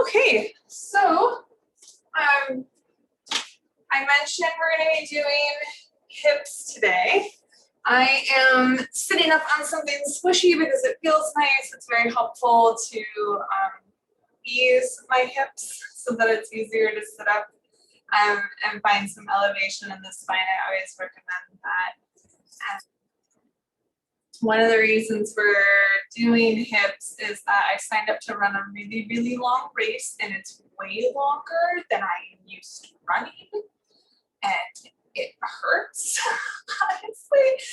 Okay, so I mentioned we're going to be doing hips today. I am sitting up on something squishy because it feels nice. It's very helpful to ease my hips so that it's easier to sit up and find some elevation in the spine. I always recommend that. And one of the reasons we're doing hips is that I signed up to run a really, really long race, and it's way longer than I am used to running, and it hurts, honestly.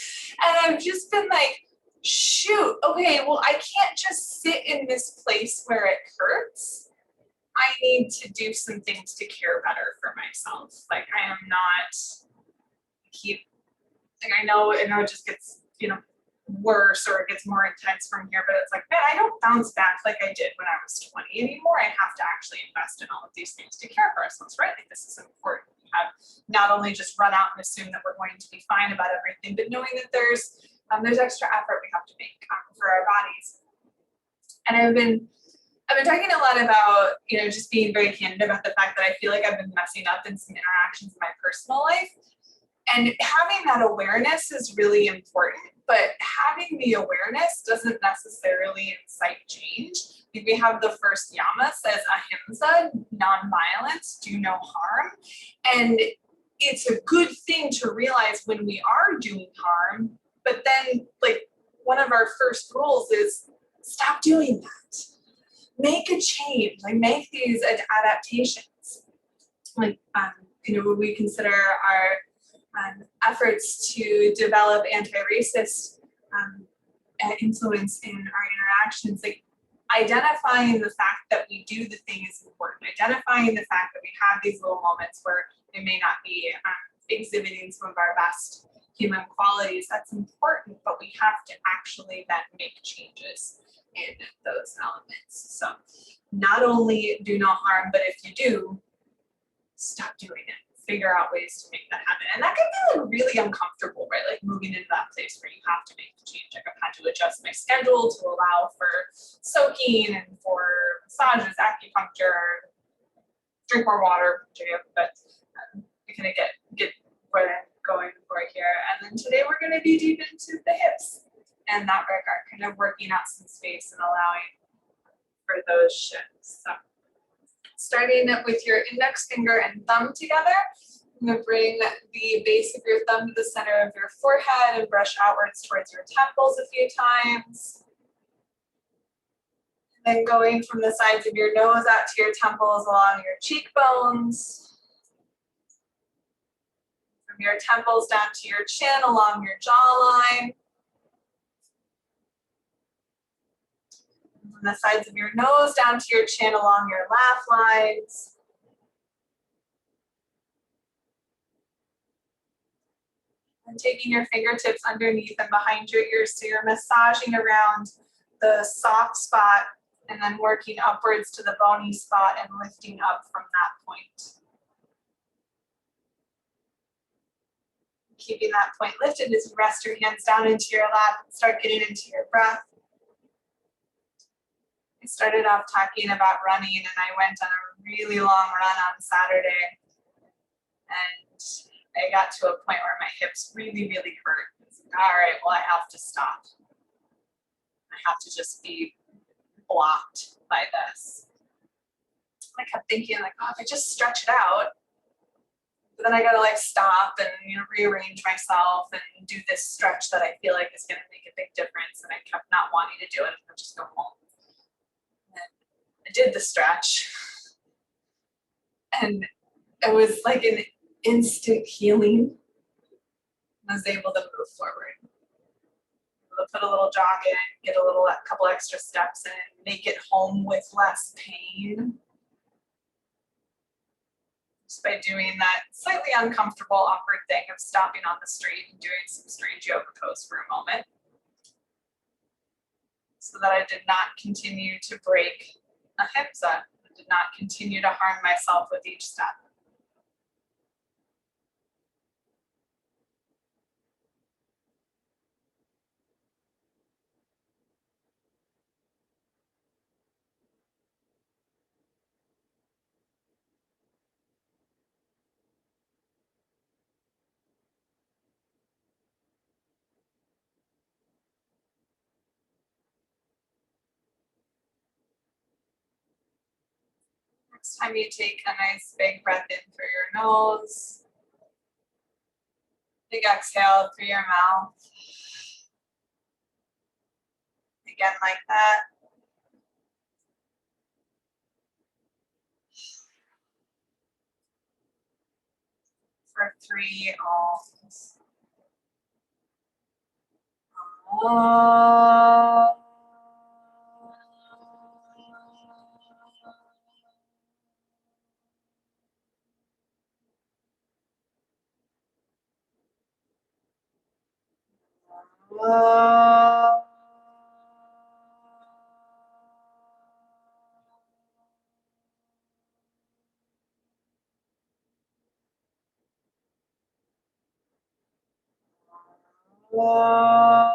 And I've just been like, shoot, okay, well, I can't just sit in this place where it hurts. I need to do some things to care better for myself. Like, I am not, I know it just gets, worse, or it gets more intense from here, but it's like, man, I don't bounce back like I did when I was 20 anymore. I have to actually invest in all of these things to care for ourselves, right? Like, this is important. We have not only just run out and assume that we're going to be fine about everything, but knowing that there's extra effort we have to make for our bodies. And I've been talking a lot about, just being very candid about the fact that I feel like I've been messing up in some interactions in my personal life. And having that awareness is really important, but having the awareness doesn't necessarily incite change. We have the first yama says ahimsa, non-violence, do no harm. And it's a good thing to realize when we are doing harm, but then one of our first rules is stop doing that. Make a change, make these adaptations. When we consider our efforts to develop anti-racist influence in our interactions, identifying the fact that we do the thing is important. Identifying the fact that we have these little moments where we may not be exhibiting some of our best human qualities, that's important, but we have to actually then make changes in those elements. So not only do no harm, but if you do, stop doing it. Figure out ways to make that happen. And that can be really uncomfortable, right? Like moving into that place where you have to make the change. I've had to adjust my schedule to allow for soaking and for massages, acupuncture, drink more water, but we kind of get what I'm going for here. And then today we're going to be deep into the hips and that regard, kind of working out some space and allowing for those shifts. So starting with your index finger and thumb together, I'm going to bring the base of your thumb to the center of your forehead and brush outwards towards your temples a few times. And then going from the sides of your nose out to your temples along your cheekbones. From your temples down to your chin along your jawline. From the sides of your nose down to your chin along your laugh lines. And taking your fingertips underneath and behind your ears, so you're massaging around the soft spot and then working upwards to the bony spot and lifting up from that point. Keeping that point lifted as you rest your hands down into your lap and start getting into your breath. I started off talking about running, and I went on a really long run on Saturday. And I got to a point where my hips really, really hurt. It's like, all right, well, I have to stop. I have to just be blocked by this. I kept thinking, if I just stretch it out, but then I gotta stop and rearrange myself and do this stretch that I feel like is gonna make a big difference. And I kept not wanting to do it. I'll just go home. I did the stretch, and it was like an instant healing. I was able to move forward. Able to put a little jog in, get a couple extra steps in, make it home with less pain. Just by doing that slightly uncomfortable, awkward thing of stopping on the street and doing some strange yoga pose for a moment, so that I did not continue to break ahimsa. I did not continue to harm myself with each step. Next time you take a nice big breath in through your nose. Big exhale through your mouth. Again, like that. For 3 ohms. Oh. Oh. Oh.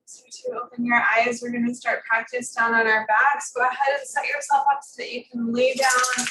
So to open your eyes, we're going to start practice down on our backs. Go ahead and set yourself up so that you can lay down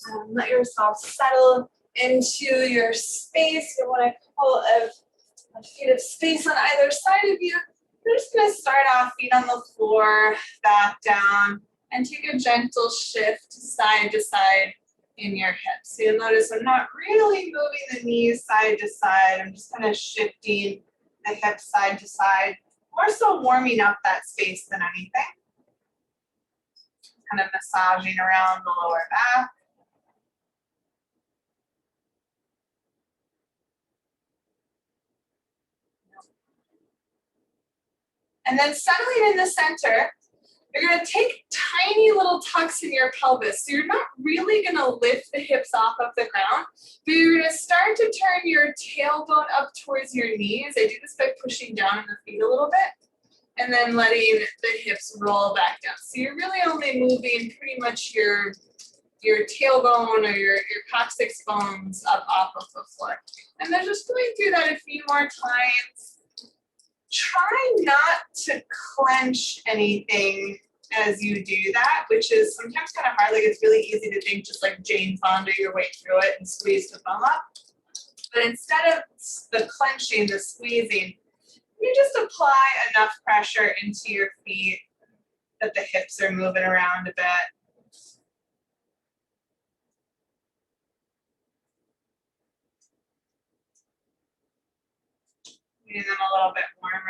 and let yourself settle into your space. You want a couple of feet of space on either side of you. We're just going to start off feet on the floor, back down, and take a gentle shift side to side in your hips. So you'll notice I'm not really moving the knees side to side. I'm just kind of shifting the hips side to side. More so warming up that space than anything. Kind of massaging around the lower back. And then settling in the center, you're going to take tiny little tucks in your pelvis. So you're not really going to lift the hips off of the ground, but you're going to start to turn your tailbone up towards your knees. I do this by pushing down on the feet a little bit and then letting the hips roll back down. So you're really only moving pretty much your tailbone or your coccyx bones up off of the floor. And then just going through that a few more times. Try not to clench anything as you do that, which is sometimes kind of hard. Like it's really easy to think just like Jane Fonda your way through it and squeeze the thumb up. But instead of the clenching, the squeezing, you just apply enough pressure into your feet that the hips are moving around a bit. Getting them a little bit warmer.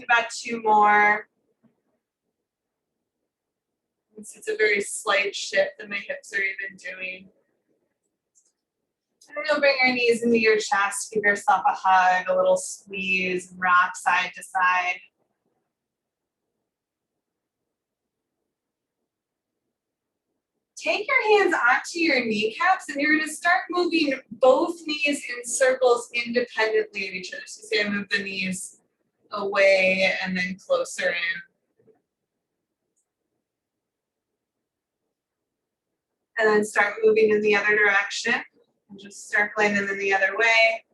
About 2 more. It's a very slight shift that my hips are even doing. And then you'll bring your knees into your chest, give yourself a hug, a little squeeze, rock side to side. Take your hands onto your kneecaps and you're going to start moving both knees in circles independently of each other. So say I move the knees away and then closer in. And then start moving in the other direction and just circling them in the other way.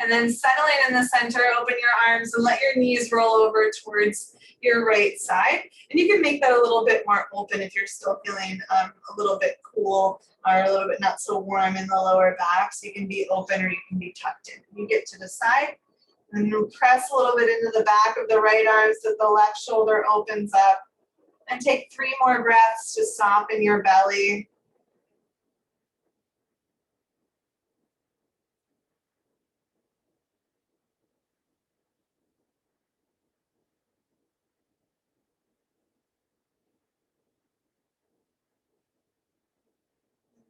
And then settling in the center, open your arms and let your knees roll over towards your right side. And you can make that a little bit more open if you're still feeling a little bit cool or a little bit not so warm in the lower back. So you can be open or you can be tucked in. You get to the side and you press a little bit into the back of the right arm so that the left shoulder opens up. And take 3 more breaths to soften your belly.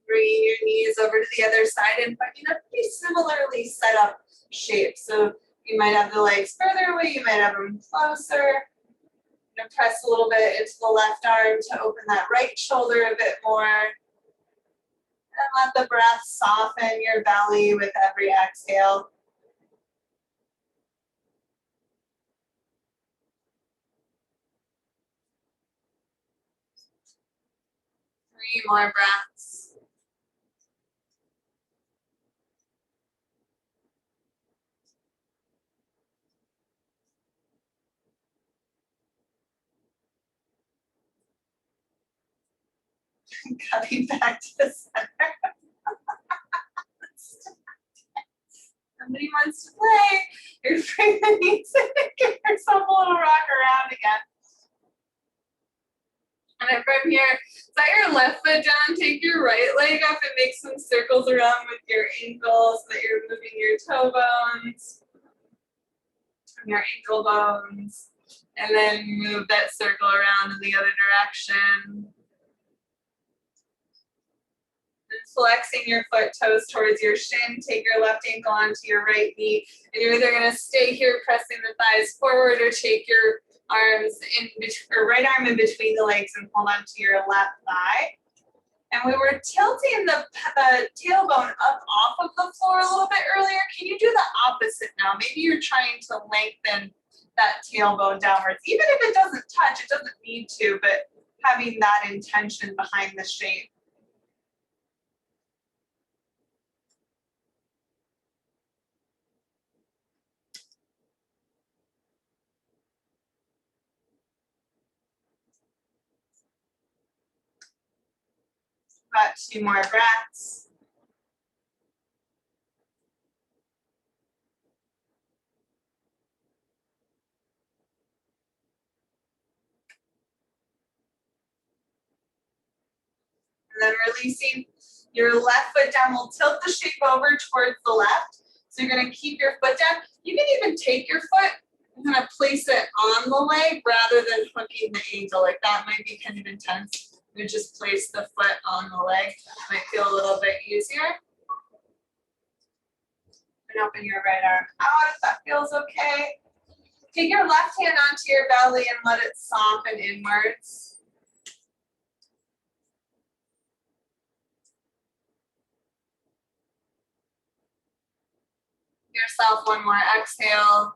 Bringing your knees over to the other side and finding a pretty similarly set up shape. So you might have the legs further away, you might have them closer. And press a little bit into the left arm to open that right shoulder a bit more. And let the breath soften your belly with every exhale. 3 more breaths. Coming back to the center. Somebody wants to play. You're bring the knees in and give yourself a little rock around again. And then from here, set your left foot down, take your right leg up and make some circles around with your ankles so that you're moving your toe bones, your ankle bones, and then move that circle around in the other direction. Flexing your foot toes towards your shin, take your left ankle onto your right knee, and you're either going to stay here pressing the thighs forward or take your arms in between, or right arm in between the legs and hold onto your left thigh. And we were tilting the tailbone up off of the floor a little bit earlier. Can you do the opposite now? Maybe you're trying to lengthen that tailbone downwards. Even if it doesn't touch, it doesn't need to, but having that intention behind the shape. About 2 more breaths. And then releasing your left foot down. We'll tilt the shape over towards the left. So you're going to keep your foot down. You can even take your foot and kind of place it on the leg rather than hooking the ankle. Like that might be kind of intense. You just place the foot on the leg. Might feel a little bit easier. And open your right arm out if that feels okay. Take your left hand onto your belly and let it soften inwards. Yourself one more exhale.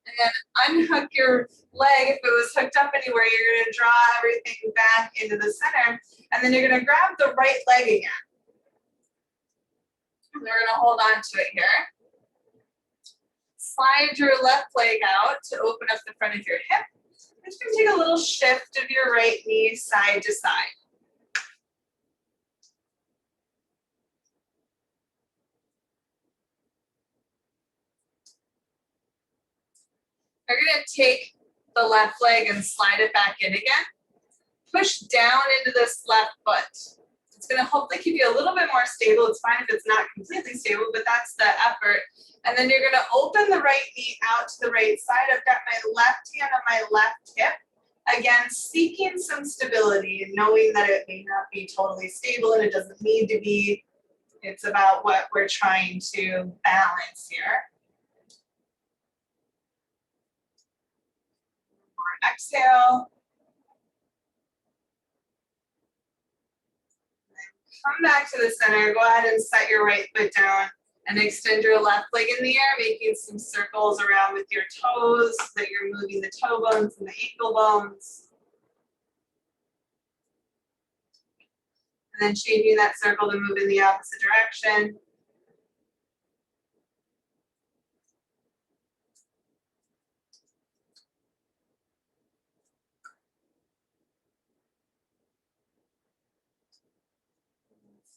And then unhook your leg. If it was hooked up anywhere, you're going to draw everything back into the center. And then you're going to grab the right leg again. And we're going to hold on to it here. Slide your left leg out to open up the front of your hip. Just going to take a little shift of your right knee side to side. We're going to take the left leg and slide it back in again. Push down into this left foot. It's going to hopefully keep you a little bit more stable. It's fine if it's not completely stable, but that's the effort. And then you're going to open the right knee out to the right side. I've got my left hand on my left hip. Again, seeking some stability and knowing that it may not be totally stable and it doesn't need to be. It's about what we're trying to balance here. Exhale. Come back to the center. Go ahead and set your right foot down and extend your left leg in the air, making some circles around with your toes so that you're moving the toe bones and the ankle bones. And then changing that circle to move in the opposite direction.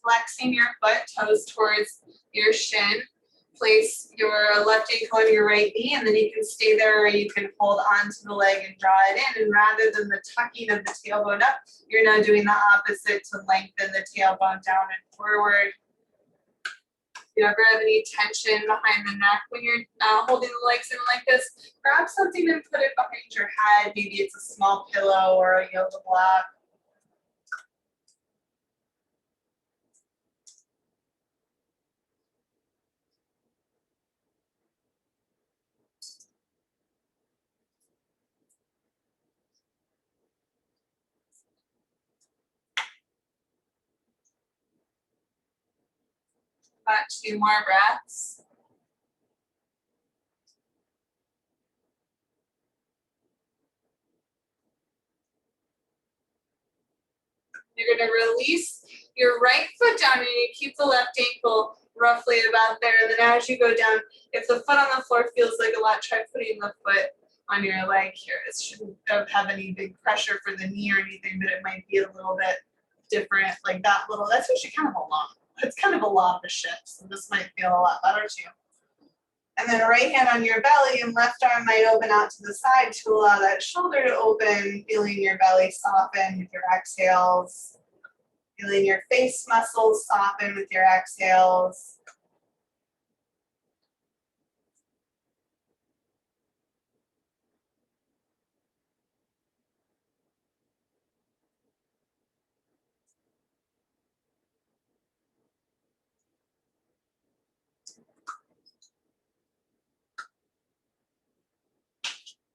Flexing your foot, toes towards your shin. Place your left ankle on your right knee, and then you can stay there or you can hold onto the leg and draw it in. And rather than the tucking of the tailbone up, you're now doing the opposite to lengthen the tailbone down and forward. If you ever have any tension behind the neck when you're holding the legs in like this, grab something and put it behind your head. Maybe it's a small pillow or a yoga block. About 2 more breaths. You're gonna release your right foot down and you keep the left ankle roughly about there. And then as you go down, if the foot on the floor feels like a lot, try putting the foot on your leg here. It shouldn't have any big pressure for the knee or anything, but it might be a little bit different, like that little, that's actually kind of a lot. It's kind of a lot of a shift, so this might feel a lot better too. And then right hand on your belly and left arm might open out to the side to allow that shoulder to open, feeling your belly soften with your exhales, feeling your face muscles soften with your exhales.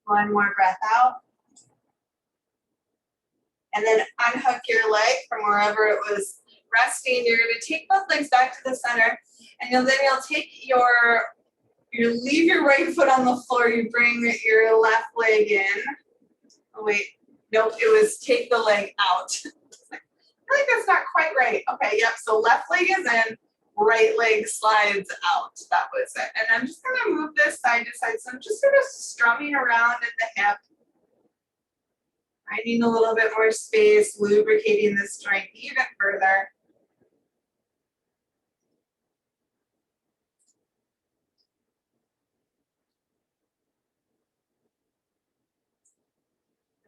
One more breath out. And then unhook your leg from wherever it was resting. You're going to take both legs back to the center, and then you'll take you leave your right foot on the floor. You bring your left leg in. Oh wait, nope, it was take the leg out. I feel like that's not quite right. Okay, yep, so left leg is in, right leg slides out. That was it. And I'm just gonna move this side to side. So I'm just sort of strumming around in the hip. Finding a little bit more space, lubricating this joint even further.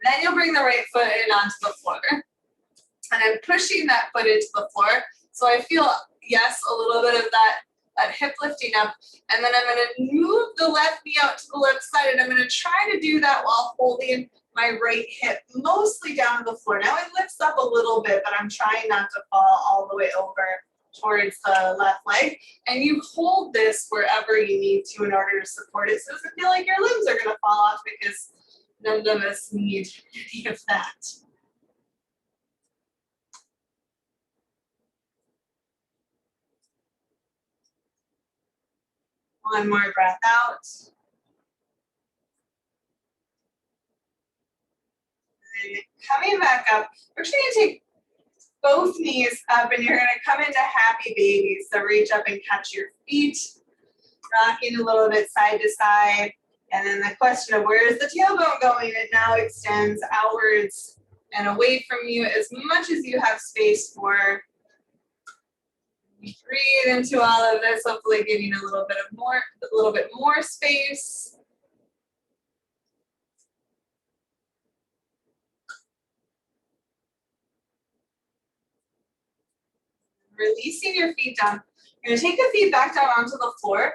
Then you'll bring the right foot in onto the floor. And I'm pushing that foot into the floor. So I feel, yes, a little bit of that hip lifting up. And then I'm going to move the left knee out to the left side. And I'm going to try to do that while holding my right hip mostly down to the floor. Now it lifts up a little bit, but I'm trying not to fall all the way over towards the left leg. And you hold this wherever you need to in order to support it. So it doesn't feel like your limbs are going to fall off, because none of us need any of that. One more breath out. And coming back up, we're actually going to take both knees up and you're going to come into happy baby. So reach up and catch your feet, rocking a little bit side to side. And then the question of where is the tailbone going? It now extends outwards and away from you as much as you have space for. Breathe into all of this, hopefully giving a little bit more space. Releasing your feet down. You're going to take the feet back down onto the floor.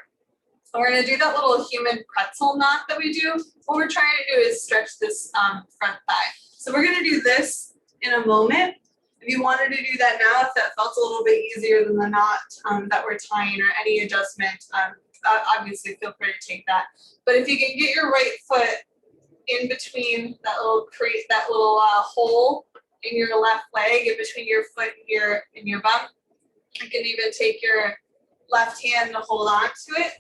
So we're going to do that little human pretzel knot that we do. What we're trying to do is stretch this front thigh. So we're going to do this in a moment. If you wanted to do that now, if that felt a little bit easier than the knot that we're tying, or any adjustment, obviously feel free to take that. But if you can get your right foot in between that little hole in your left leg, in between your foot and your bum, you can even take your left hand to hold on to it.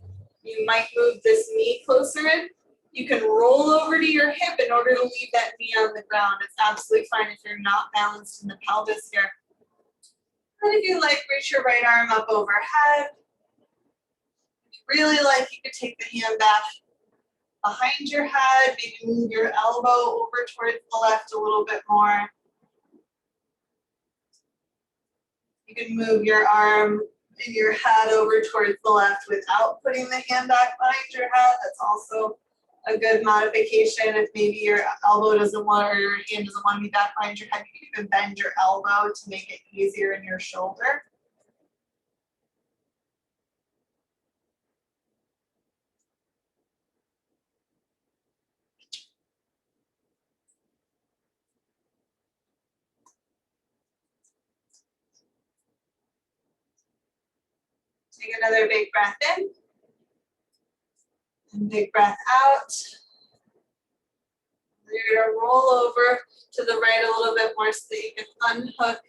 You might move this knee closer in. You can roll over to your hip in order to leave that knee on the ground. It's absolutely fine if you're not balanced in the pelvis here. And if you like, reach your right arm up overhead. If you really like, you could take the hand back behind your head, maybe move your elbow over towards the left a little bit more. You can move your arm and your head over towards the left without putting the hand back behind your head. That's also a good modification. If maybe your elbow doesn't want, or your hand doesn't want to be back behind your head, you can even bend your elbow to make it easier in your shoulder. Take another big breath in. And big breath out. You're going to roll over to the right a little bit more so that you can unhook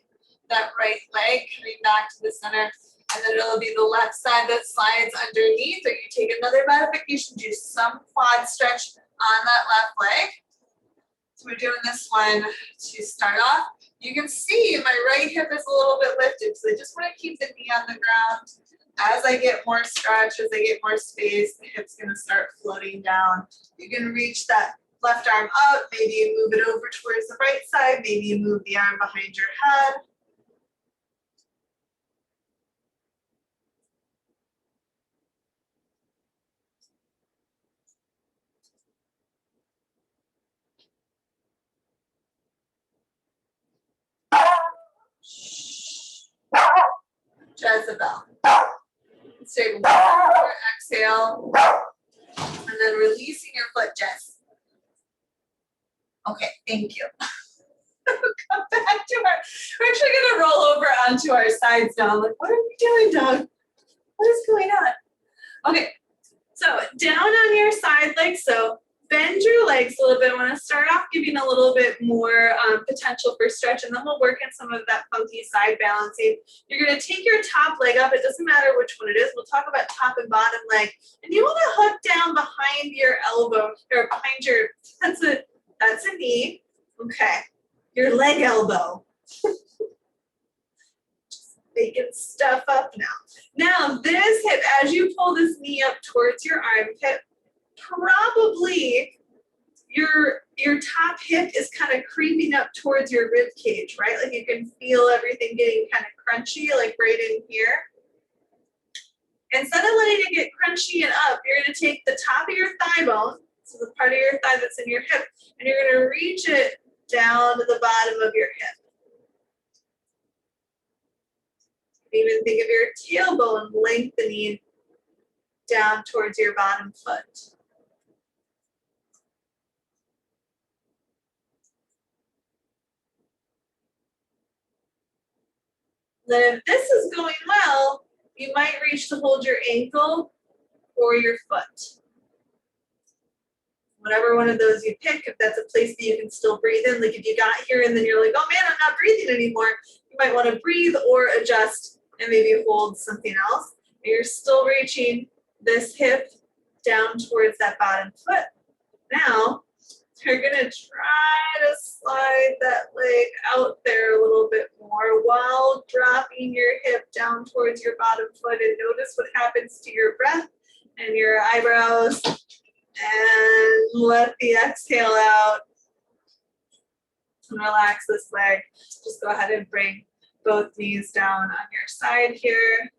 that right leg, coming back to the center. And then it'll be the left side that slides underneath, or you take another modification, do some quad stretch on that left leg. So we're doing this one to start off. You can see my right hip is a little bit lifted, so I just want to keep the knee on the ground. As I get more stretch, as I get more space, the hip's gonna start floating down. You can reach that left arm up, maybe you move it over towards the right side, maybe you move the arm behind your head. Jezebel. Let's take one more exhale, and then releasing your foot, Jess. Okay, thank you. Come back to our, we're actually gonna roll over onto our sides now. I'm like, what are we doing, Doug? What is going on? Okay, so down on your side like so. Bend your legs a little bit. I want to start off giving a little bit more potential for stretch, and then we'll work in some of that funky side balancing. You're going to take your top leg up. It doesn't matter which one it is. We'll talk about top and bottom leg. And you want to hook down behind your elbow, or behind your, that's a knee. Okay. Your leg elbow. Making stuff up now. Now this hip, as you pull this knee up towards your armpit, probably your top hip is kind of creeping up towards your rib cage, right? Like you can feel everything getting kind of crunchy, like right in here. Instead of letting it get crunchy and up, you're going to take the top of your thigh bone, so the part of your thigh that's in your hip, and you're going to reach it down to the bottom of your hip. Even think of your tailbone lengthening down towards your bottom foot. Then if this is going well, you might reach to hold your ankle or your foot. Whatever one of those you pick, if that's a place that you can still breathe in, like if you got here and then you're like, oh man, I'm not breathing anymore, you might want to breathe or adjust and maybe hold something else. You're still reaching this hip down towards that bottom foot. Now, you're going to try to slide that leg out there a little bit more while dropping your hip down towards your bottom foot, and notice what happens to your breath and your eyebrows, and let the exhale out and relax this leg. Just go ahead and bring both knees down on your side here.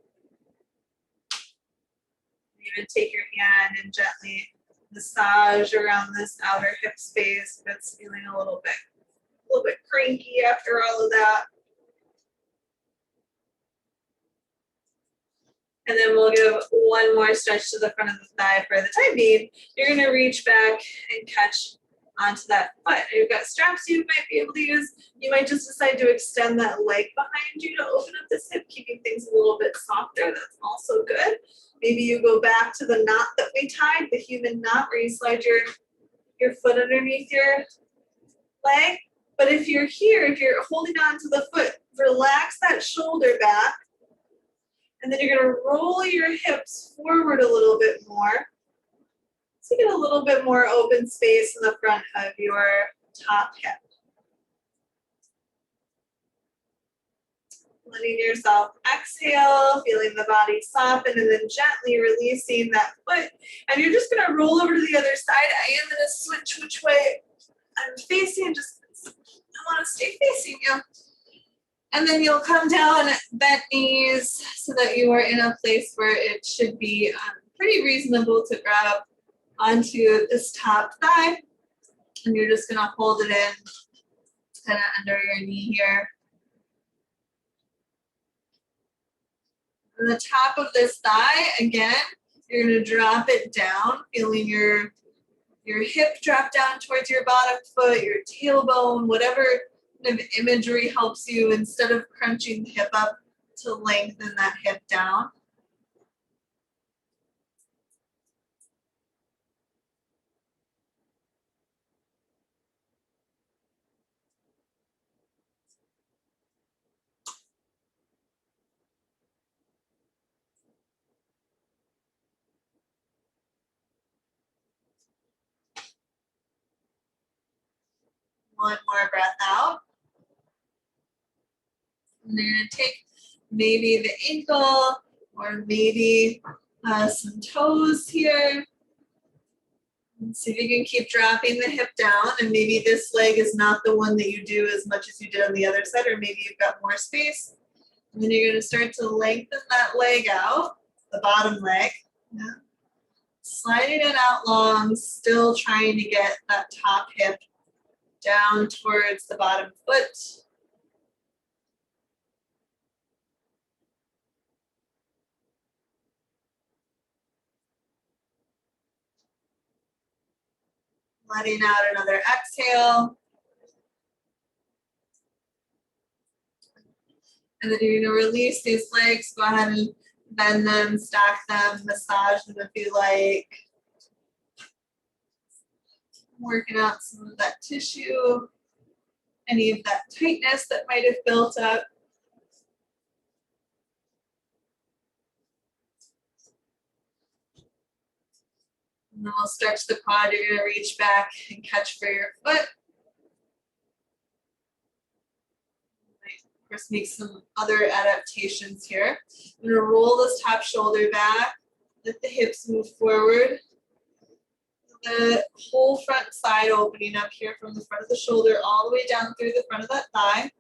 Even take your hand and gently massage around this outer hip space if it's feeling a little bit cranky after all of that. And then we'll give one more stretch to the front of the thigh for the time being. You're going to reach back and catch onto that foot. You've got straps you might be able to use. You might just decide to extend that leg behind you to open up this hip, keeping things a little bit softer. That's also good. Maybe you go back to the knot that we tied, the human knot, where you slide your foot underneath your leg. But if you're here, if you're holding on to the foot, relax that shoulder back. And then you're going to roll your hips forward a little bit more. So you get a little bit more open space in the front of your top hip. Letting yourself exhale, feeling the body soften, and then gently releasing that foot. And you're just going to roll over to the other side. I am going to switch which way I'm facing. I want to stay facing you. And then you'll come down, bent knees, so that you are in a place where it should be pretty reasonable to grab onto this top thigh. And you're just going to hold it in kind of under your knee here. On the top of this thigh, again, you're going to drop it down, feeling your hip drop down towards your bottom foot, your tailbone, whatever kind of imagery helps you, instead of crunching the hip up, to lengthen that hip down. One more breath out. And you're gonna take maybe the ankle or maybe some toes here. And see if you can keep dropping the hip down, and maybe this leg is not the one that you do as much as you did on the other side, or maybe you've got more space. And then you're gonna start to lengthen that leg out, the bottom leg. Yeah. Sliding it out long, still trying to get that top hip down towards the bottom foot. Letting out another exhale. And then you're gonna release these legs, go ahead and bend them, stack them, massage them if you like. Working out some of that tissue, any of that tightness that might have built up. And then we'll stretch the quad. You're gonna reach back and catch for your foot. Of course, make some other adaptations here. I'm gonna roll this top shoulder back, let the hips move forward. The whole front side opening up here from the front of the shoulder all the way down through the front of that thigh.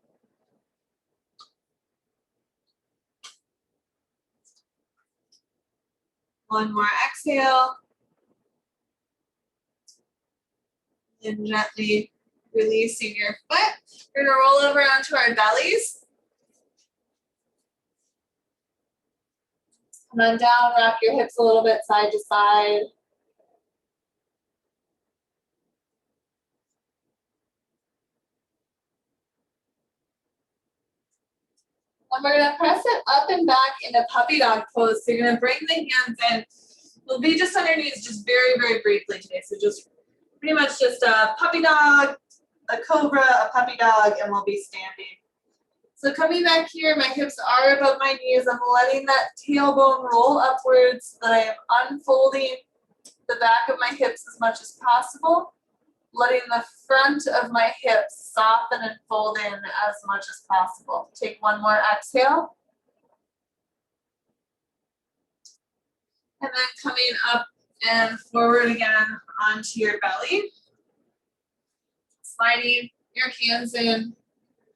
One more exhale. And gently releasing your foot. We're gonna roll over onto our bellies. Come on down, wrap your hips a little bit side to side. And we're gonna press it up and back into puppy dog pose. So you're gonna bring the hands in. We'll be just on your knees just very, very briefly today. So just pretty much just a puppy dog, a cobra, a puppy dog, and we'll be standing. So coming back here, my hips are above my knees. I'm letting that tailbone roll upwards so that I am unfolding the back of my hips as much as possible, letting the front of my hips soften and fold in as much as possible. Take one more exhale. And then coming up and forward again onto your belly. Sliding your hands in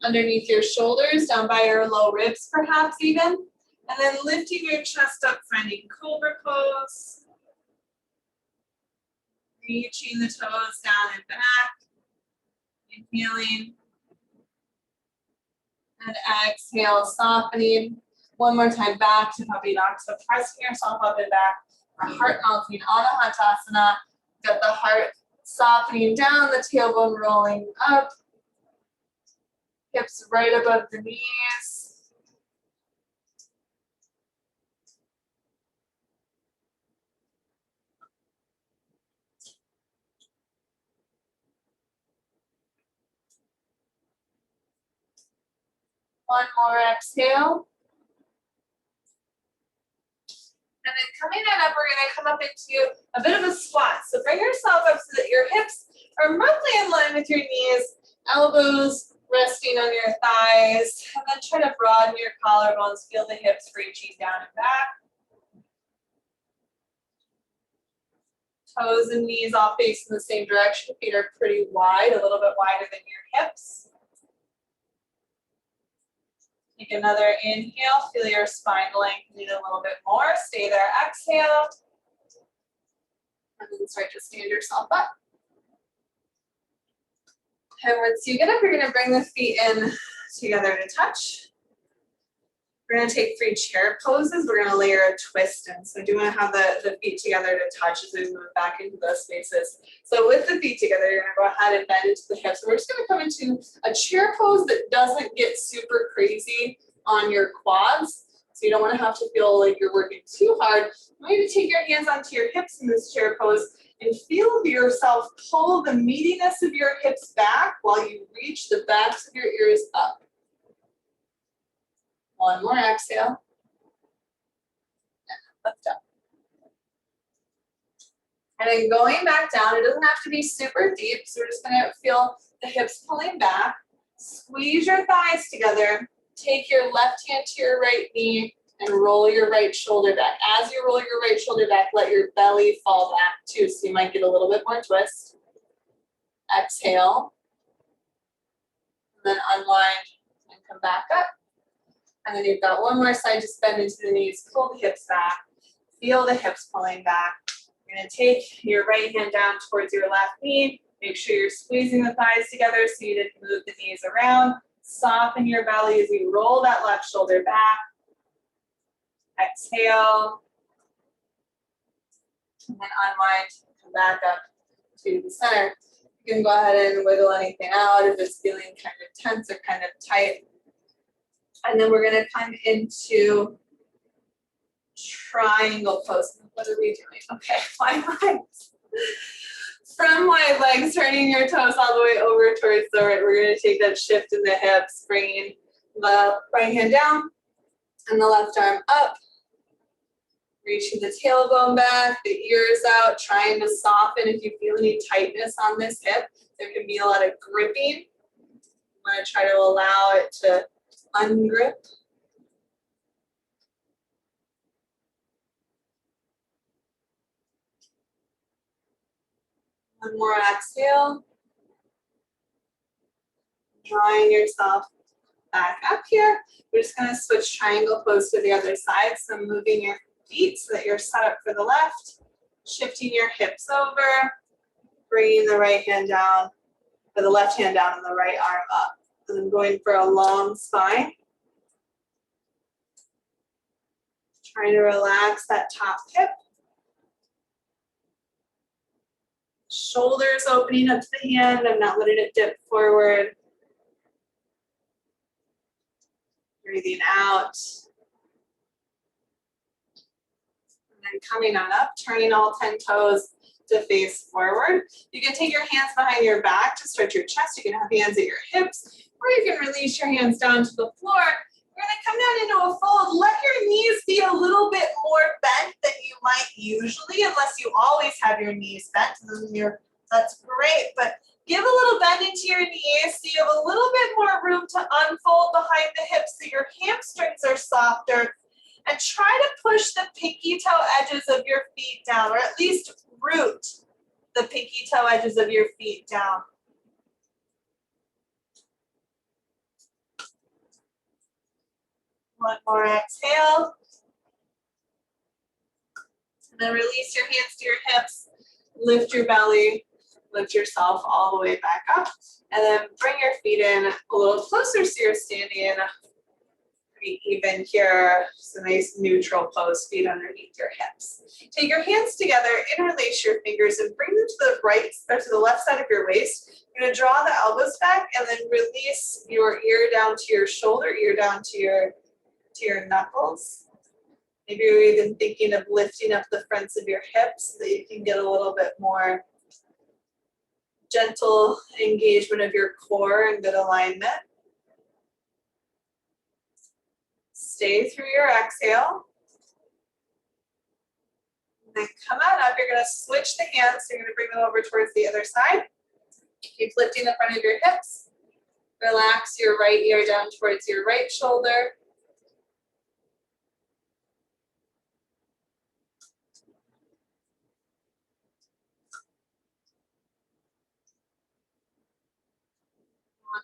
underneath your shoulders, down by your low ribs perhaps even. And then lifting your chest up, finding cobra pose. Reaching the toes down and back. Inhaling. And exhale, softening. One more time back to puppy dog. So pressing yourself up and back. Our heart melting on a Hatasana. Got the heart softening down, the tailbone rolling up. Hips right above the knees. One more exhale. And then coming on up, we're gonna come up into a bit of a squat. So bring yourself up so that your hips are roughly in line with your knees, elbows resting on your thighs, and then try to broaden your collarbones, feel the hips reaching down and back. Toes and knees all facing the same direction. Feet are pretty wide, a little bit wider than your hips. Take another inhale, feel your spine lengthening a little bit more. Stay there, exhale. And then start to stand yourself up. And once you get up, you're gonna bring the feet in together to touch. We're gonna take 3 chair poses. We're gonna layer a twist in. So I do wanna have the feet together to touch as we move back into those spaces. So with the feet together, you're gonna go ahead and bend into the hips. We're just gonna come into a chair pose that doesn't get super crazy on your quads. So you don't wanna have to feel like you're working too hard. I want you to take your hands onto your hips in this chair pose and feel yourself pull the meatiness of your hips back while you reach the backs of your ears up. One more exhale. And lift up. And then going back down, it doesn't have to be super deep. So we're just gonna feel the hips pulling back. Squeeze your thighs together. Take your left hand to your right knee and roll your right shoulder back. As you roll your right shoulder back, let your belly fall back too, so you might get a little bit more twist. Exhale, and then unwind and come back up. And then you've got one more side, just bend into the knees, pull the hips back, feel the hips pulling back. You're gonna take your right hand down towards your left knee, make sure you're squeezing the thighs together so you didn't move the knees around. Soften your belly as you roll that left shoulder back. Exhale, and then unwind, come back up to the center. You can go ahead and wiggle anything out if it's feeling kind of tense or kind of tight. And then we're gonna come into triangle pose. What are we doing? Okay, wide legs. From wide legs, turning your toes all the way over towards the right. We're gonna take that shift in the hips, bringing the right hand down and the left arm up. Reaching the tailbone back, the ears out, trying to soften. If you feel any tightness on this hip, there can be a lot of gripping. I'm going to try to allow it to ungrip. One more exhale. Drawing yourself back up here. We're just going to switch triangle pose to the other side. So moving your feet so that you're set up for the left, shifting your hips over, bringing the right hand down, or the left hand down and the right arm up. And then going for a long spine. Trying to relax that top hip. Shoulders opening up to the hand. I'm not letting it dip forward. Breathing out. And coming on up, turning all 10 toes to face forward. You can take your hands behind your back to stretch your chest. You can have hands at your hips, or you can release your hands down to the floor. We're gonna come down into a fold. Let your knees be a little bit more bent than you might usually, unless you always have your knees bent. That's great, but give a little bend into your knees so you have a little bit more room to unfold behind the hips so your hamstrings are softer. And try to push the pinky toe edges of your feet down, or at least root the pinky toe edges of your feet down. One more exhale. And then release your hands to your hips. Lift your belly. Lift yourself all the way back up. And then bring your feet in a little closer so you're standing in pretty even here. It's a nice neutral pose, feet underneath your hips. Take your hands together, interlace your fingers, and bring them to the right or to the left side of your waist. You're gonna draw the elbows back and then release your ear down to your shoulder, ear down to your knuckles. Maybe you're even thinking of lifting up the fronts of your hips so that you can get a little bit more gentle engagement of your core and good alignment. Stay through your exhale. And then come on up. You're going to switch the hands. So you're going to bring them over towards the other side. Keep lifting the front of your hips. Relax your right ear down towards your right shoulder.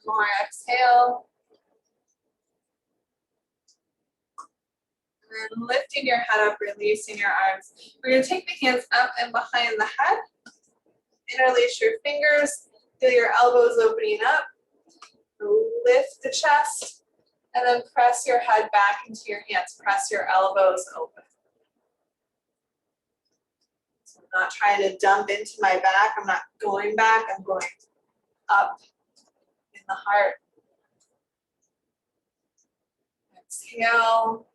One more exhale. And then lifting your head up, releasing your arms. We're going to take the hands up and behind the head. Interlace your fingers. Feel your elbows opening up. Lift the chest. And then press your head back into your hands. Press your elbows open. So I'm not trying to dump into my back. I'm not going back. I'm going up in the heart. Exhale.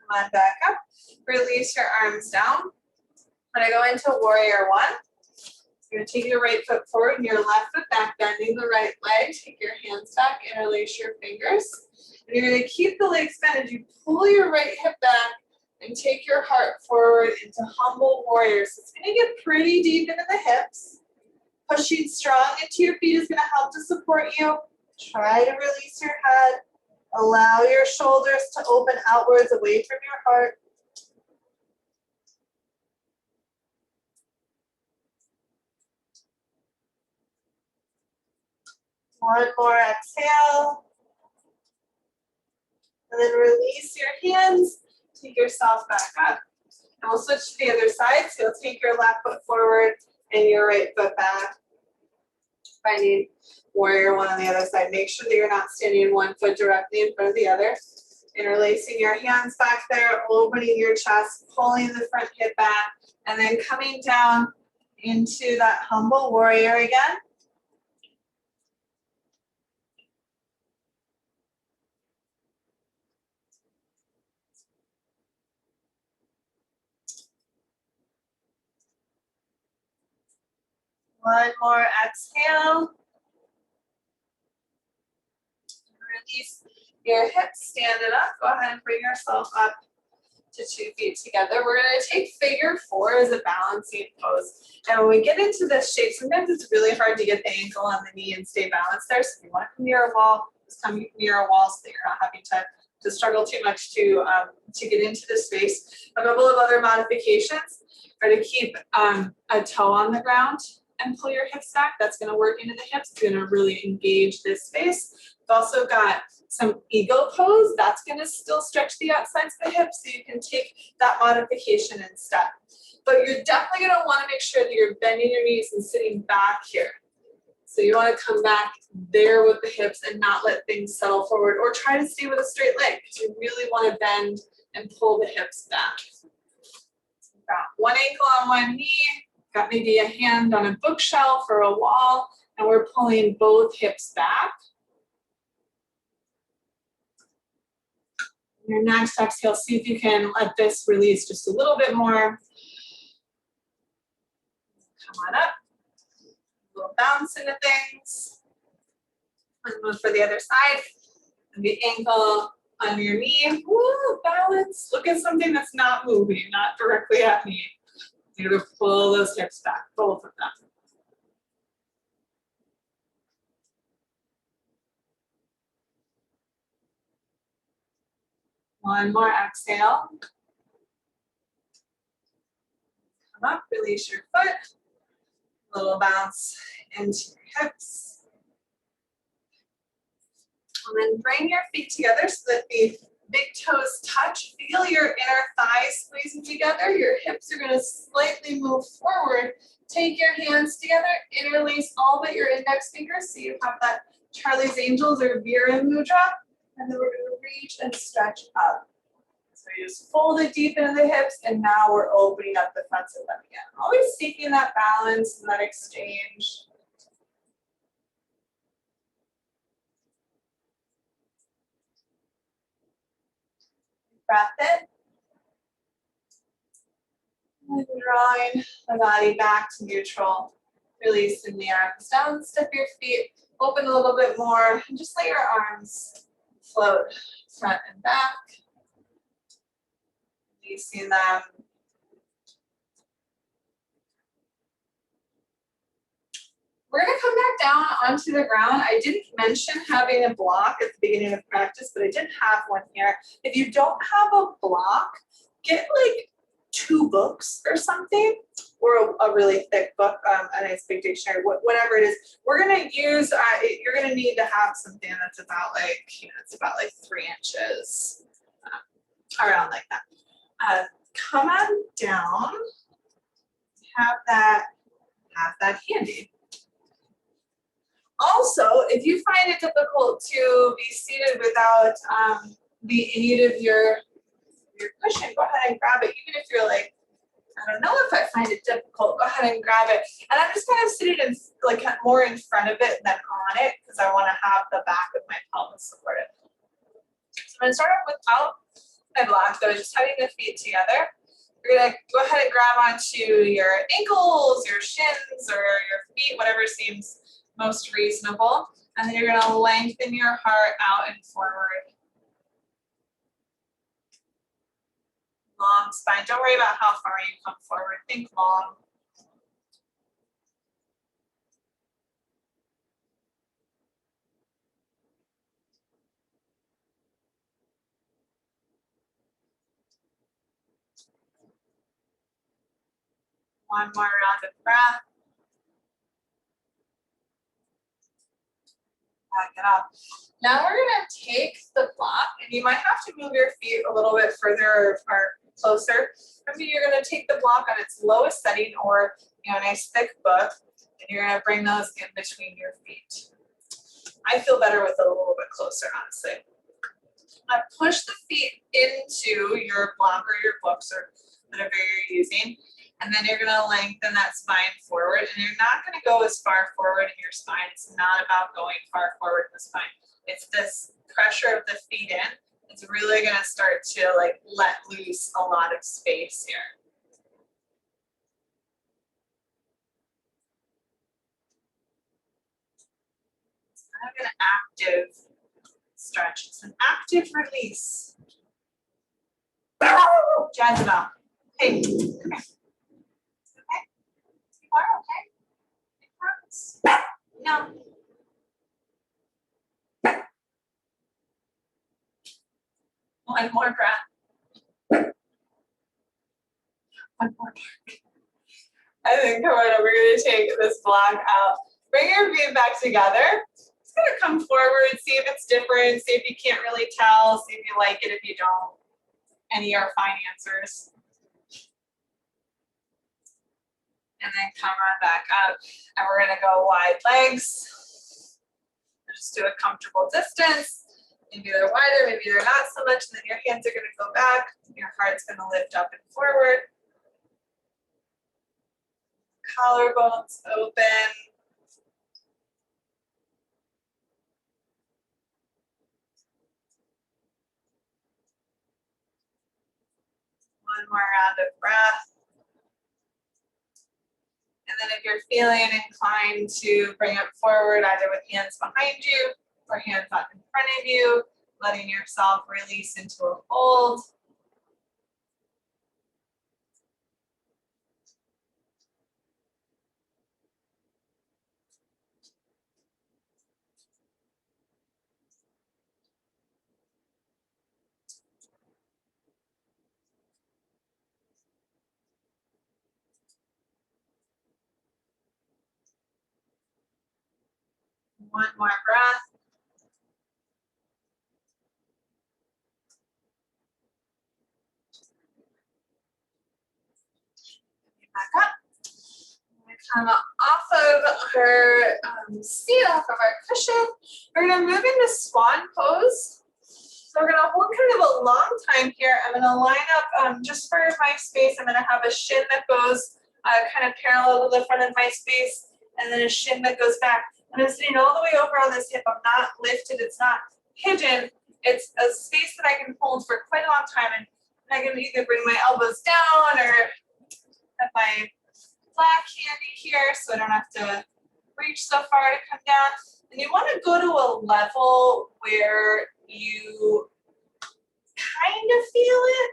Come on back up. Release your arms down. When I go into warrior one, you're going to take your right foot forward and your left foot back, bending the right leg. Take your hands back, interlace your fingers. And you're going to keep the legs bent as you pull your right hip back and take your heart forward into humble warrior. So it's going to get pretty deep into the hips. Pushing strong into your feet is going to help to support you. Try to release your head. Allow your shoulders to open outwards away from your heart. One more exhale. And then release your hands. Take yourself back up. And we'll switch to the other side. So you'll take your left foot forward and your right foot back. Finding warrior one on the other side. Make sure that you're not standing one foot directly in front of the other. Interlacing your hands back there, opening your chest, pulling the front hip back, and then coming down into that humble warrior again. One more exhale. Release your hips, stand it up. Go ahead and bring yourself up to 2 feet together. We're going to take figure 4 as a balancing pose. And when we get into this shape, sometimes it's really hard to get the ankle on the knee and stay balanced there. So if you want to come near a wall, just come near a wall so that you're not having to struggle too much to get into this space. A couple of other modifications are to keep a toe on the ground and pull your hips back. That's going to work into the hips. It's going to really engage this space. We've also got some eagle pose. That's going to still stretch the outsides of the hips, so you can take that modification instead. But you're definitely going to want to make sure that you're bending your knees and sitting back here. So you want to come back there with the hips and not let things settle forward, or try to stay with a straight leg because you really want to bend and pull the hips back. Got one ankle on one knee, got maybe a hand on a bookshelf or a wall, and we're pulling both hips back. Your next exhale, see if you can let this release just a little bit more. Come on up. A little bounce into things. And move for the other side. And the ankle on your knee. Woo, balance. Look at something that's not moving, not directly at me. You're going to pull those hips back, both of them. One more exhale. Come up, release your foot. A little bounce into your hips. And then bring your feet together so that the big toes touch. Feel your inner thighs squeezing together. Your hips are going to slightly move forward. Take your hands together, interlace all but your index fingers so you have that Charlie's Angels or Vira Mudra. And then we're going to reach and stretch up. So you just fold it deep into the hips, and now we're opening up the fronts of them again. Always seeking that balance and that exchange. Breath in. And drawing the body back to neutral. Releasing the arms down, step your feet, open a little bit more, and just let your arms float front and back. Releasing them. We're going to come back down onto the ground. I didn't mention having a block at the beginning of practice, but I did have one here. If you don't have a block, get like 2 books or something, or a really thick book, a nice big dictionary, whatever it is. We're going to use, you're going to need to have something that's about like, it's about like 3 inches, around like that. Come on down, have that handy. Also, if you find it difficult to be seated without the aid of your cushion, go ahead and grab it. Even if you're like, I don't know if I find it difficult, go ahead and grab it. And I'm just kind of sitting in, like more in front of it than on it, because I want to have the back of my pelvis supported. So I'm going to start off without my block, so just having the feet together. You're going to go ahead and grab onto your ankles, your shins, or your feet, whatever seems most reasonable. And then you're going to lengthen your heart out and forward. Long spine. Don't worry about how far you come forward. Think long. One more round of breath. Back it up. Now we're gonna take the block, and you might have to move your feet a little bit further or closer. Maybe you're gonna take the block on its lowest setting, or a nice thick book, and you're gonna bring those in between your feet. I feel better with it a little bit closer, honestly. Push the feet into your block or your books or whatever you're using. And then you're gonna lengthen that spine forward, and you're not gonna go as far forward in your spine. It's not about going far forward in the spine. It's this pressure of the feet in. It's really gonna start to like let loose a lot of space here. It's kind of an active stretch. It's an active release. Jezebel. Hey, come here. Okay? You are okay? I promise. No. One more breath. One more. I think, come on, we're gonna take this block out. Bring your feet back together. Just gonna come forward, see if it's different, see if you can't really tell, see if you like it, if you don't. Any are fine answers. And then come on back up. And we're gonna go wide legs. Just do a comfortable distance. Maybe they're wider, maybe they're not so much. And then your hands are gonna go back. Your heart's gonna lift up and forward. Collarbones open. One more round of breath. And then if you're feeling inclined to bring it forward, either with hands behind you or hands up in front of you, letting yourself release into a fold. One more breath. Back up. Come off of our seat, off of our cushion. We're gonna move into swan pose. So we're gonna hold kind of a long time here. I'm gonna line up just for my space. I'm gonna have a shin that goes kind of parallel to the front of my space, and then a shin that goes back. And I'm sitting all the way over on this hip. I'm not lifted, it's not hidden. It's a space that I can hold for quite a long time, and I can either bring my elbows down or have my flat handy here so I don't have to reach so far to come down. And you want to go to a level where you kind of feel it,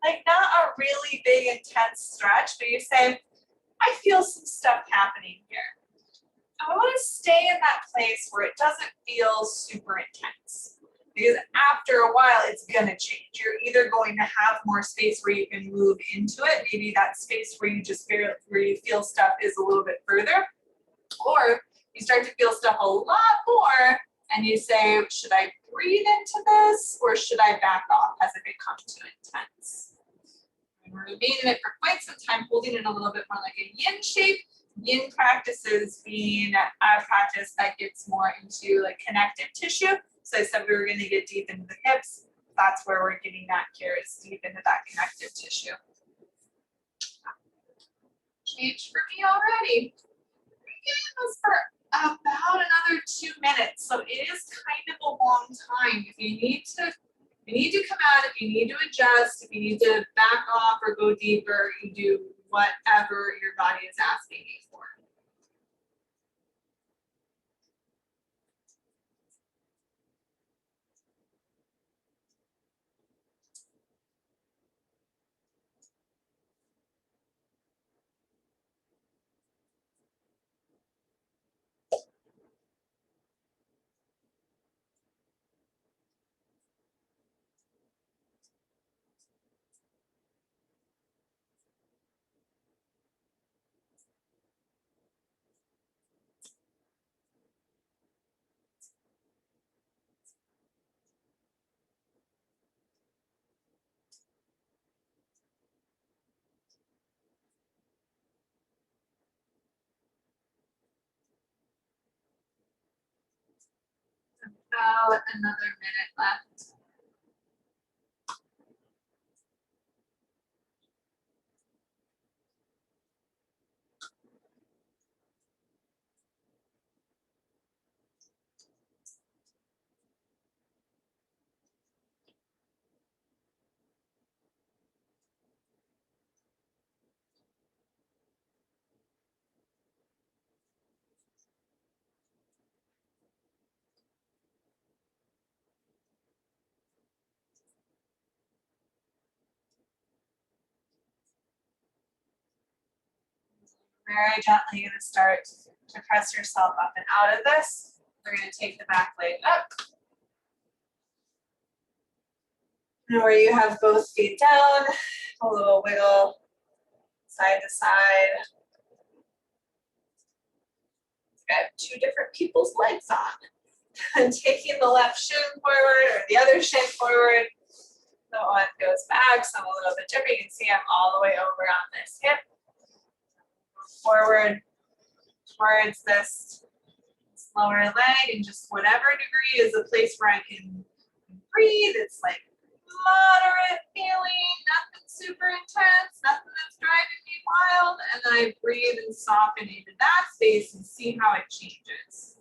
like not a really big intense stretch, but you say, I feel some stuff happening here. And I want to stay in that place where it doesn't feel super intense. Because after a while, it's going to change. You're either going to have more space where you can move into it. Maybe that space where you just feel, where you feel stuff is a little bit further. Or you start to feel stuff a lot more and you say, should I breathe into this or should I back off as it becomes too intense? And we're remaining in it for quite some time, holding it a little bit more like a yin shape. Yin practices being a practice that gets more into like connective tissue. So I said we were going to get deep into the hips. That's where we're getting that here, is deep into that connective tissue. Change for me already. We're getting this for about another 2 minutes. So it is kind of a long time. If you need to come out, if you need to adjust, if you need to back off or go deeper, you do whatever your body is asking you for. About another minute left. Very gently going to start to press yourself up and out of this. We're going to take the back leg up. And where you have both feet down, a little wiggle side to side. Got two different people's legs on. And taking the left shin forward or the other shin forward. The one goes back, so I'm a little bit different. You can see I'm all the way over on this hip. Forward towards this lower leg, and just whatever degree is a place where I can breathe. It's like moderate feeling, nothing super intense, nothing that's driving me wild. And then I breathe and soften into that space and see how it changes.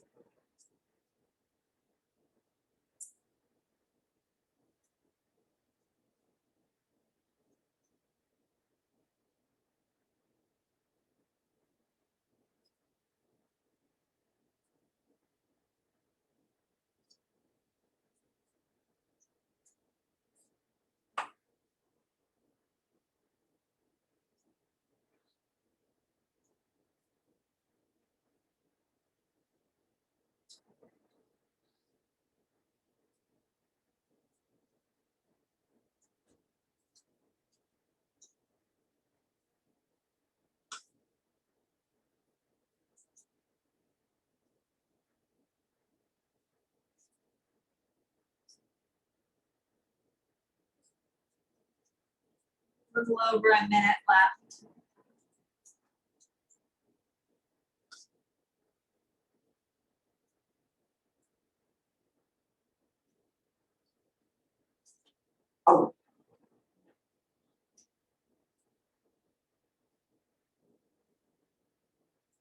A little over a minute left.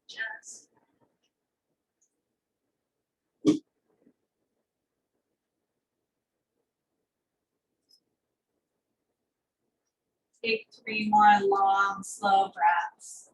Just take 3 more long, slow breaths.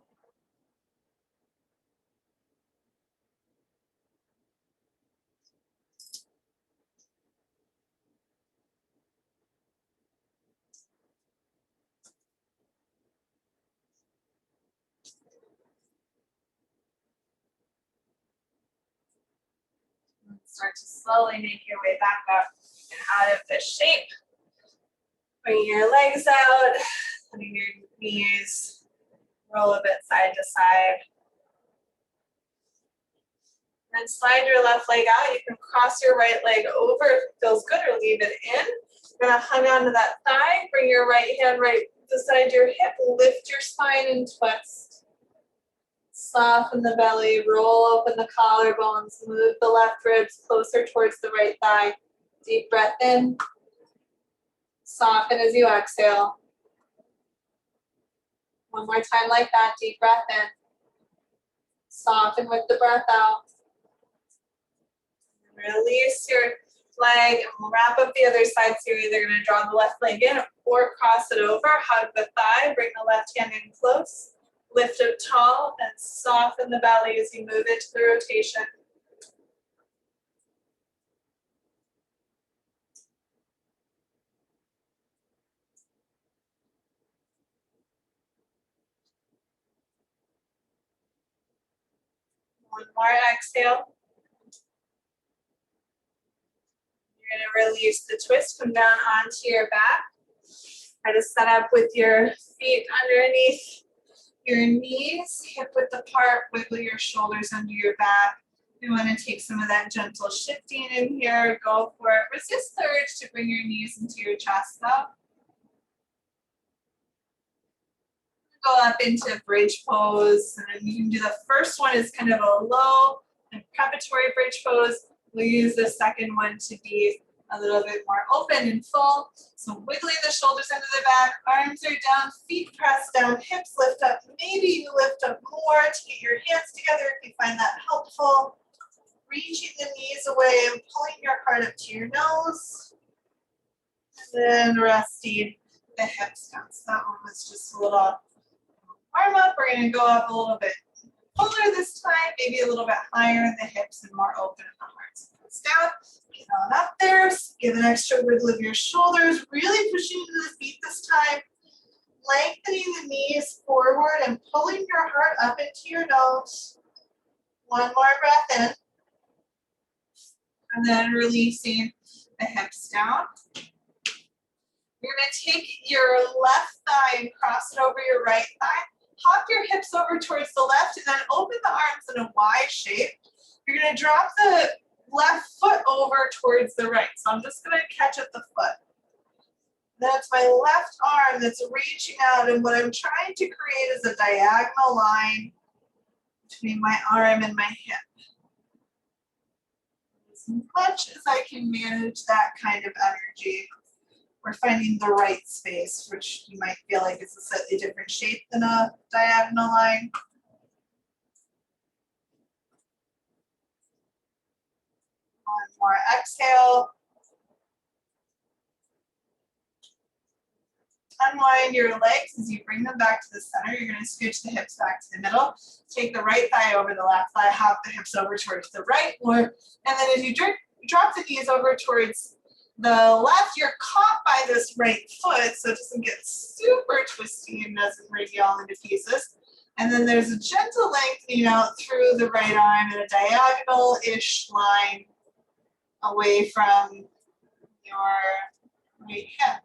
And start to slowly make your way back up and out of this shape. Bring your legs out, letting your knees roll a bit side to side. And slide your left leg out. You can cross your right leg over if it feels good, or leave it in. You're gonna hug onto that thigh, bring your right hand right beside your hip, lift your spine and twist. Soften the belly, roll open the collarbones, move the left ribs closer towards the right thigh. Deep breath in. Soften as you exhale. One more time like that, deep breath in. Soften with the breath out. Release your leg, and we'll wrap up the other side. So you're either going to draw the left leg in or cross it over. Hug the thigh, bring the left hand in close. Lift up tall and soften the belly as you move into the rotation. One more exhale. You're going to release the twist, come down onto your back. Try to set up with your feet underneath your knees, hip width apart, wiggle your shoulders under your back. You want to take some of that gentle shifting in here, go for it. Resist the urge to bring your knees into your chest though. Go up into bridge pose, and then you can do the first one is kind of a low and preparatory bridge pose. We'll use the second one to be a little bit more open and full. So wiggling the shoulders into the back, arms are down, feet pressed down, hips lift up. Maybe you lift up more to get your hands together if you find that helpful. Reaching the knees away and pulling your heart up to your nose. And then resting the hips down. So that one was just a little arm up. We're going to go up a little bit fuller this time, maybe a little bit higher in the hips and more open in the heart. So it's down, get on up there, give an extra wiggle of your shoulders, really pushing into the feet this time, lengthening the knees forward and pulling your heart up into your nose. One more breath in. And then releasing the hips down. You're going to take your left thigh and cross it over your right thigh. Hop your hips over towards the left and then open the arms in a Y shape. You're going to drop the left foot over towards the right. So I'm just going to catch at the foot. That's my left arm that's reaching out, and what I'm trying to create is a diagonal line between my arm and my hip. As much as I can manage that kind of energy, we're finding the right space, which you might feel like is a slightly different shape than a diagonal line. One more exhale. Unwind your legs as you bring them back to the center. You're going to scooch the hips back to the middle. Take the right thigh over the left thigh, hop the hips over towards the right, and then as you drop the knees over towards the left, you're caught by this right foot so it doesn't get super twisty and doesn't break you all into pieces. And then there's a gentle lengthening out through the right arm in a diagonal-ish line away from your right hip.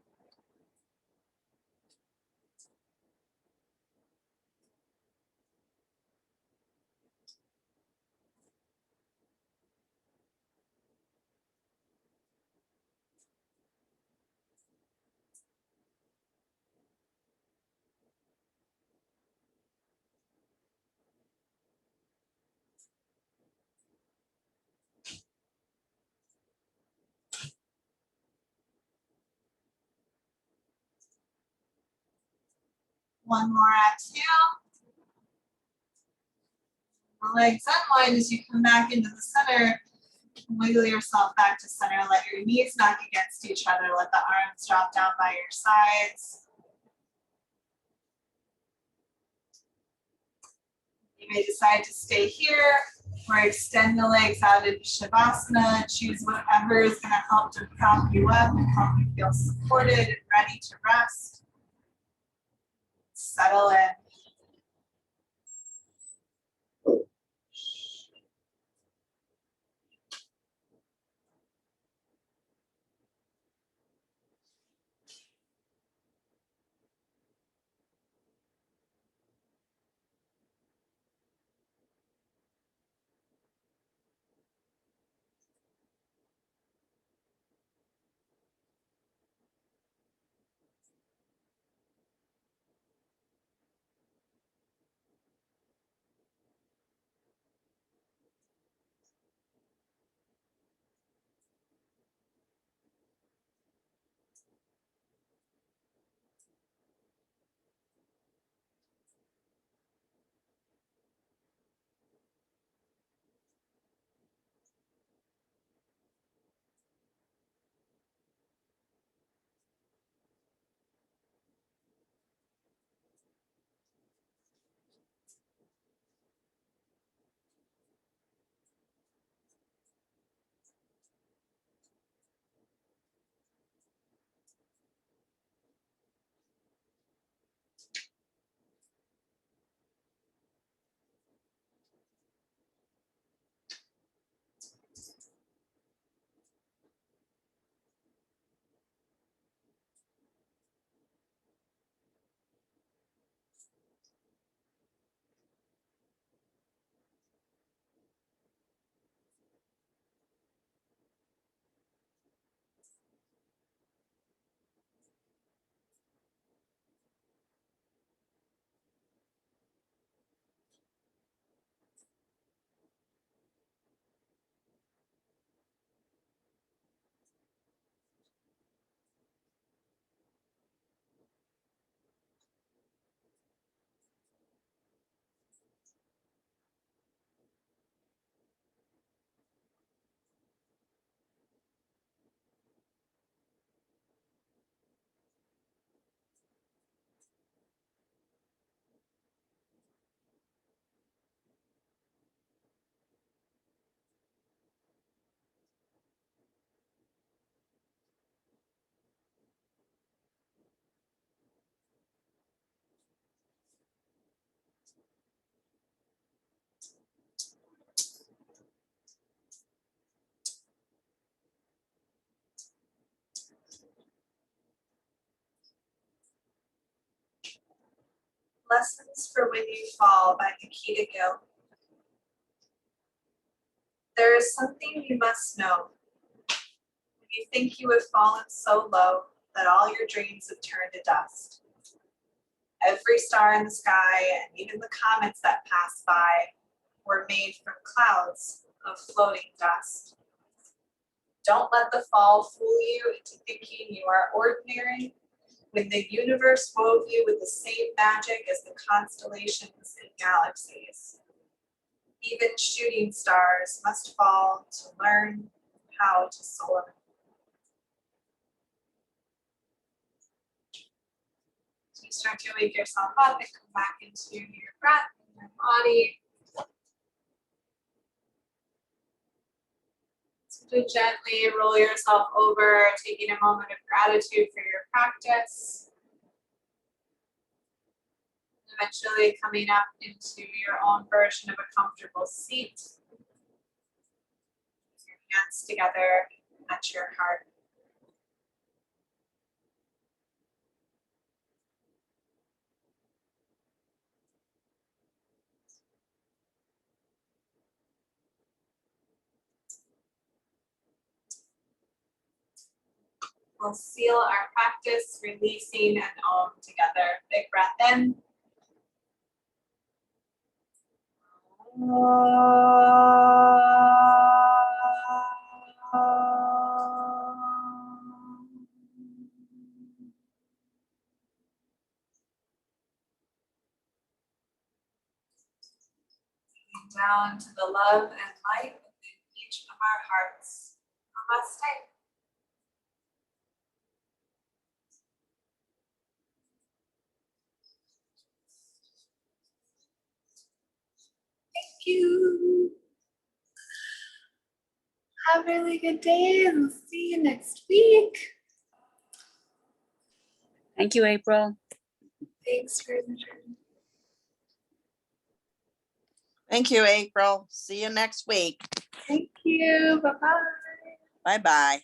One more exhale. The legs unwind as you come back into the center. Wiggle yourself back to center. Let your knees knock against each other. Let the arms drop down by your sides. You may decide to stay here or extend the legs out into Shavasana. Choose whatever is going to help to prop you up and help you feel supported and ready to rest. Settle in. Lessons for When You Fall by Nikita Gill. There is something you must know. When you think you have fallen so low that all your dreams have turned to dust. Every star in the sky and even the comets that pass by were made from clouds of floating dust. Don't let the fall fool you into thinking you are ordinary when the universe wove you with the same magic as the constellations and galaxies. Even shooting stars must fall to learn how to soar. So you start to wake yourself up and come back into your breath and your body. So to gently roll yourself over, taking a moment of gratitude for your practice. Eventually coming up into your own version of a comfortable seat. With your hands together at your heart. We'll seal our practice, releasing and Om together. Big breath in. Down to the love and light within each of our hearts. Namaste. Thank you. Have a really good day and we'll see you next week. Thank you, April. Thanks for the journey. Thank you, April. See you next week. Thank you. Bye-bye. Bye-bye.